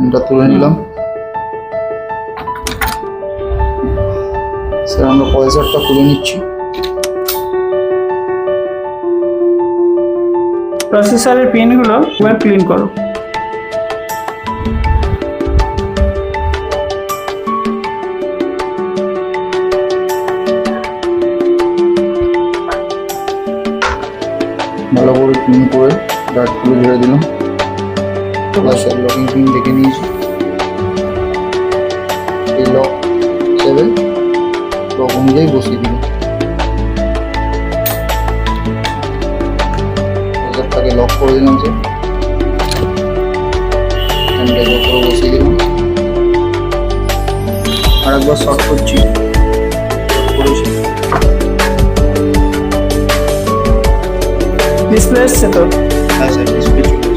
এটা তুলে নিলাম। স্যার আমরা পয়সাটা খুলে নিচ্ছি। প্রসেসরের পিনগুলো এবার ক্লিন করো। ভালো করে ক্লিন করে ডাটগুলো ঝেড়ে দিলাম। প্লাসের লকিং পিন দেখে নিয়েছি। এই লক হিসেবে লক অনুযায়ী বসিয়ে দিলাম। তাকে লক করে দিলাম স্যার। হ্যান্ডটাকে উপরে বসিয়ে দিলাম। আরেকবার শর্ট করছি। করেছি। ডিসপ্লে এসছে তো? হ্যাঁ স্যার, ডিসপ্লে চলে